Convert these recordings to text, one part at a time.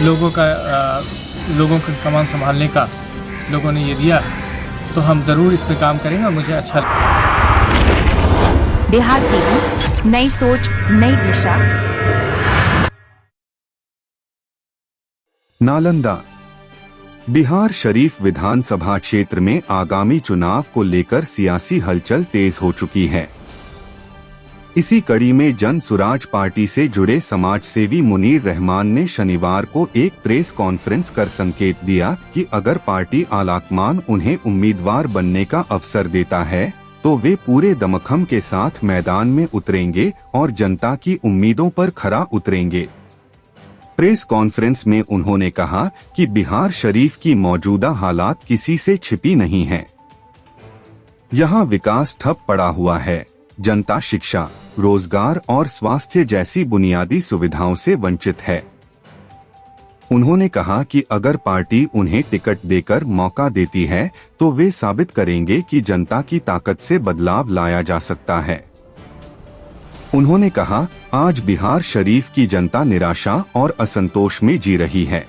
लोगों का कमान संभालने का लोगों ने ये दिया, तो हम ज़रूर इस पे काम करेंगे और मुझे अच्छा बिहार टीवी, नई सोच नई दिशा। नालंदा। बिहार शरीफ विधानसभा क्षेत्र में आगामी चुनाव को लेकर सियासी हलचल तेज हो चुकी है। इसी कड़ी में जन सुराज पार्टी से जुड़े समाजसेवी मुनीर रहमान ने शनिवार को एक प्रेस कॉन्फ्रेंस कर संकेत दिया कि अगर पार्टी आलाकमान उन्हें उम्मीदवार बनने का अवसर देता है तो वे पूरे दमखम के साथ मैदान में उतरेंगे और जनता की उम्मीदों पर खरा उतरेंगे। प्रेस कॉन्फ्रेंस में उन्होंने कहा कि बिहार शरीफ की मौजूदा हालात किसी से छिपी नहीं है। यहाँ विकास ठप पड़ा हुआ है। जनता शिक्षा, रोजगार और स्वास्थ्य जैसी बुनियादी सुविधाओं से वंचित है। उन्होंने कहा कि अगर पार्टी उन्हें टिकट देकर मौका देती है तो वे साबित करेंगे कि जनता की ताकत से बदलाव लाया जा सकता है। उन्होंने कहा, आज बिहार शरीफ की जनता निराशा और असंतोष में जी रही है।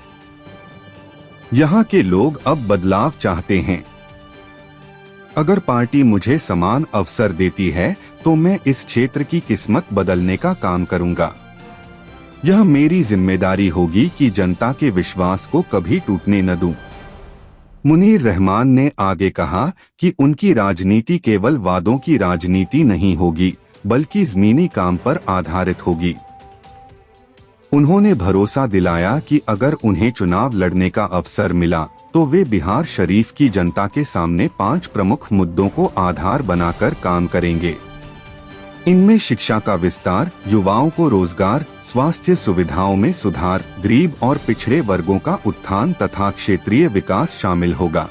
यहाँ के लोग अब बदलाव चाहते हैं। अगर पार्टी मुझे समान अवसर देती है तो मैं इस क्षेत्र की किस्मत बदलने का काम करूंगा। यह मेरी जिम्मेदारी होगी कि जनता के विश्वास को कभी टूटने न दूं। मुनीर रहमान ने आगे कहा कि उनकी राजनीति केवल वादों की राजनीति नहीं होगी, बल्कि ज़मीनी काम पर आधारित होगी। उन्होंने भरोसा दिलाया कि अगर उन्हें चुनाव लड़ने का अवसर मिला तो वे बिहार शरीफ की जनता के सामने 5 प्रमुख मुद्दों को आधार बनाकर काम करेंगे। इनमें शिक्षा का विस्तार, युवाओं को रोजगार, स्वास्थ्य सुविधाओं में सुधार, गरीब और पिछड़े वर्गों का उत्थान तथा क्षेत्रीय विकास शामिल होगा।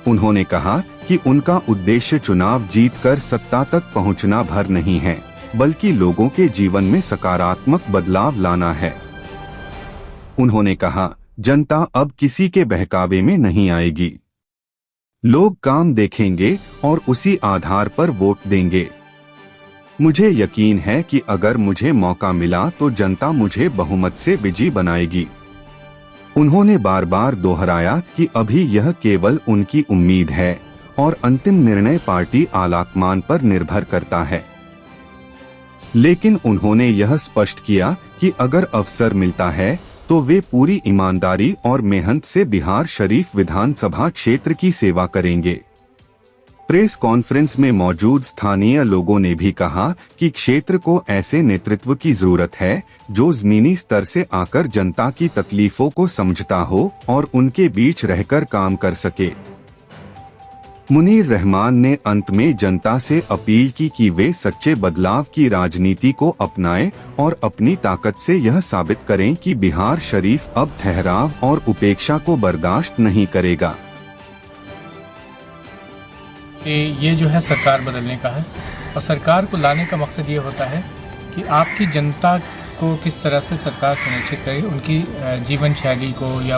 उन्होंने कहा कि उनका उद्देश्य चुनाव जीतकर सत्ता तक पहुंचना भर नहीं है, बल्कि लोगों के जीवन में सकारात्मक बदलाव लाना है। उन्होंने कहा, जनता अब किसी के बहकावे में नहीं आएगी। लोग काम देखेंगे और उसी आधार पर वोट देंगे। मुझे यकीन है कि अगर मुझे मौका मिला तो जनता मुझे बहुमत से विजयी बनाएगी। उन्होंने बार बार दोहराया कि अभी यह केवल उनकी उम्मीद है और अंतिम निर्णय पार्टी आलाकमान पर निर्भर करता है। लेकिन उन्होंने यह स्पष्ट किया कि अगर अवसर मिलता है तो वे पूरी ईमानदारी और मेहनत से बिहार शरीफ विधानसभा क्षेत्र की सेवा करेंगे। प्रेस कॉन्फ्रेंस में मौजूद स्थानीय लोगों ने भी कहा कि क्षेत्र को ऐसे नेतृत्व की जरूरत है जो जमीनी स्तर से आकर जनता की तकलीफों को समझता हो और उनके बीच रहकर काम कर सके। मुनीर रहमान ने अंत में जनता से अपील की कि वे सच्चे बदलाव की राजनीति को अपनाएं और अपनी ताकत से यह साबित करें कि बिहार शरीफ अब ठहराव और उपेक्षा को बर्दाश्त नहीं करेगा। ये जो है सरकार बदलने का है और सरकार को लाने का मकसद ये होता है कि आपकी जनता को किस तरह से सरकार सुनिश्चित करे, उनकी जीवन शैली को या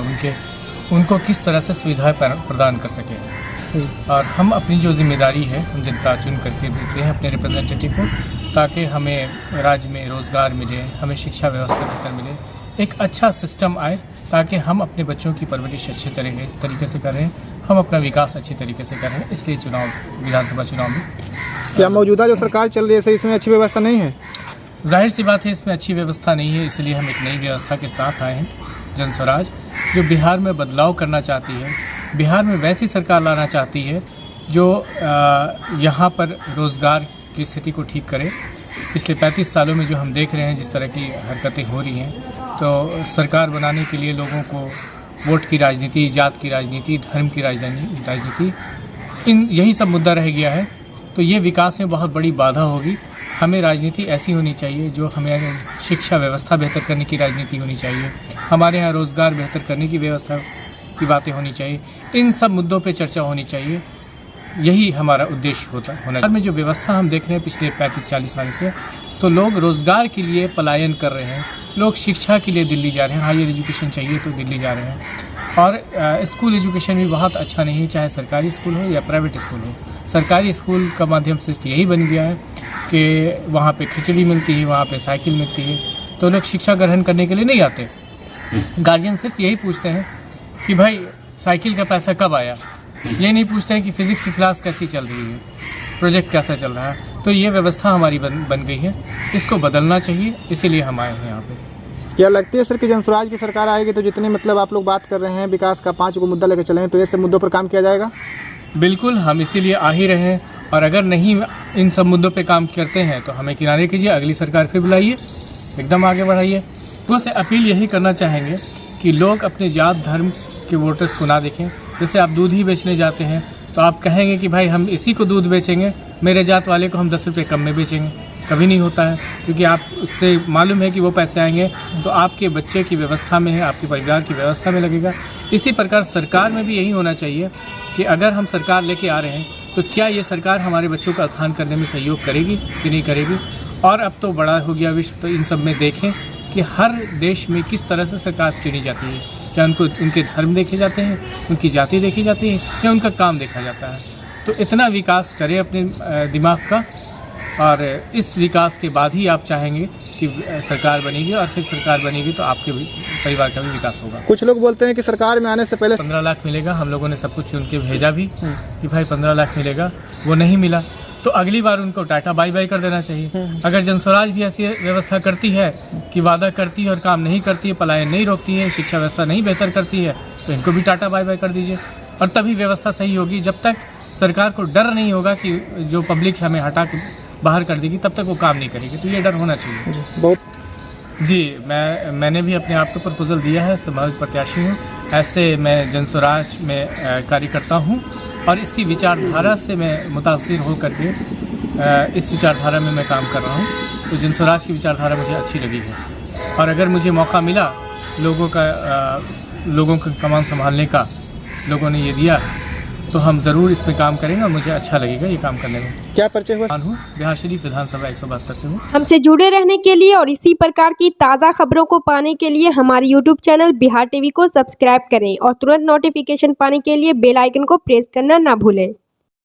उनको किस तरह से सुविधाएं प्रदान कर सके। और हम अपनी जो जिम्मेदारी है हम जनता चुन करके भेजते हैं अपने रिप्रेजेंटेटिव को, ताकि हमें राज्य में रोज़गार मिले, हमें शिक्षा व्यवस्था बेहतर मिले, एक अच्छा सिस्टम आए, ताकि हम अपने बच्चों की परवरिश अच्छे तरीके से करें, हम अपना विकास अच्छी तरीके से करें। इसलिए विधानसभा चुनाव में क्या मौजूदा जो सरकार चल रही है इसमें अच्छी व्यवस्था नहीं है? जाहिर सी बात है, इसमें अच्छी व्यवस्था नहीं है। इसलिए हम एक नई व्यवस्था के साथ आए हैं, जन स्वराज, जो बिहार में बदलाव करना चाहती है, बिहार में वैसी सरकार लाना चाहती है जो यहाँ पर रोज़गार की स्थिति को ठीक करे। पिछले 35 सालों में जो हम देख रहे हैं जिस तरह की हरकतें हो रही हैं, तो सरकार बनाने के लिए लोगों को वोट की राजनीति, जात की राजनीति, धर्म की राजनीति, यही सब मुद्दा रह गया है। तो ये विकास में बहुत बड़ी बाधा होगी। हमें राजनीति ऐसी होनी चाहिए जो हमें शिक्षा व्यवस्था बेहतर करने की राजनीति होनी चाहिए, हमारे यहाँ रोज़गार बेहतर करने की व्यवस्था की बातें होनी चाहिए, इन सब मुद्दों पे चर्चा होनी चाहिए। यही हमारा उद्देश्य होना में जो व्यवस्था हम देख रहे हैं पिछले 35-40 साल से, तो लोग रोज़गार के लिए पलायन कर रहे हैं, लोग शिक्षा के लिए दिल्ली जा रहे हैं, हायर एजुकेशन चाहिए तो दिल्ली जा रहे हैं। और स्कूल एजुकेशन भी बहुत अच्छा नहीं है, चाहे सरकारी स्कूल हो या प्राइवेट स्कूल हो। सरकारी स्कूल का माध्यम से यही बन गया है कि वहाँ पे खिचड़ी मिलती है, वहाँ पे साइकिल मिलती है, तो लोग शिक्षा ग्रहण करने के लिए नहीं आते। गार्जियन सिर्फ यही पूछते हैं कि भाई साइकिल का पैसा कब आया, ये नहीं पूछते हैं कि फिजिक्स की क्लास कैसी चल रही है, प्रोजेक्ट कैसा चल रहा है। तो ये व्यवस्था हमारी बन गई है, इसको बदलना चाहिए, इसीलिए हम आए हैं यहाँ पे। क्या लगती है सर कि जनसुराज की सरकार आएगी तो जितने मतलब आप लोग बात कर रहे हैं विकास का 5 को मुद्दा लेकर चले हैं, तो ऐसे मुद्दों पर काम किया जाएगा? बिल्कुल, हम इसीलिए आ ही रहे हैं, और अगर नहीं इन सब मुद्दों पे काम करते हैं तो हमें किनारे कीजिए, अगली सरकार फिर बुलाइए, एकदम आगे बढ़ाइए। तो से अपील यही करना चाहेंगे कि लोग अपने जात धर्म के वोटर्स को ना देखें। जैसे आप दूध ही बेचने जाते हैं तो आप कहेंगे कि भाई हम इसी को दूध बेचेंगे, मेरे जात वाले को हम 10 रुपये कम में बेचेंगे, कभी नहीं होता है, क्योंकि आप उससे मालूम है कि वो पैसे आएंगे तो आपके बच्चे की व्यवस्था में है, आपके परिवार की व्यवस्था में लगेगा। इसी प्रकार सरकार में भी यही होना चाहिए कि अगर हम सरकार लेके आ रहे हैं तो क्या ये सरकार हमारे बच्चों का उत्थान करने में सहयोग करेगी कि नहीं करेगी। और अब तो बड़ा हो गया विश्व, तो इन सब में देखें कि हर देश में किस तरह से सरकार चुनी जाती है, क्या उनको उनके धर्म देखे जाते हैं, उनकी जाति देखी जाती है, या उनका काम देखा जाता है। तो इतना विकास करें अपने दिमाग का, और इस विकास के बाद ही आप चाहेंगे कि सरकार बनेगी, और फिर सरकार बनेगी तो आपके भी परिवार का भी विकास होगा। कुछ लोग बोलते हैं कि सरकार में आने से पहले 15 लाख मिलेगा, हम लोगों ने सब कुछ चुन के भेजा भी कि भाई 15 लाख मिलेगा, वो नहीं मिला तो अगली बार उनको टाटा बाय बाय कर देना चाहिए। अगर जनस्वराज भी ऐसी व्यवस्था करती है कि वादा करती है और काम नहीं करती है, पलायन नहीं रोकती है, शिक्षा व्यवस्था नहीं बेहतर करती है, तो इनको भी टाटा बाय बाय कर दीजिए, और तभी व्यवस्था सही होगी। जब तक सरकार को डर नहीं होगा कि जो पब्लिक हमें हटा के बाहर कर देगी, तब तक वो काम नहीं करेगी। तो ये डर होना चाहिए। बहुत जी, मैंने भी अपने आप को प्रपोजल दिया है, संभावित प्रत्याशी हूँ। ऐसे मैं जनस्वराज में कार्य करता हूँ, और इसकी विचारधारा से मैं मुतासिर हो करके इस विचारधारा में मैं काम कर रहा हूँ। तो जनस्वराज की विचारधारा मुझे अच्छी लगी है, और अगर मुझे मौका मिला लोगों का कमान संभालने का, लोगों ने ये दिया, तो हम ज़रूर इसमें काम करेंगे, और मुझे अच्छा लगेगा ये काम करने में। क्या परिचय हुआ? हूँ बिहार शरीफ विधानसभा 172 से हूँ। हमसे जुड़े रहने के लिए और इसी प्रकार की ताज़ा खबरों को पाने के लिए हमारे YouTube चैनल बिहार टीवी को सब्सक्राइब करें, और तुरंत नोटिफिकेशन पाने के लिए बेल आइकन को प्रेस करना ना भूलें।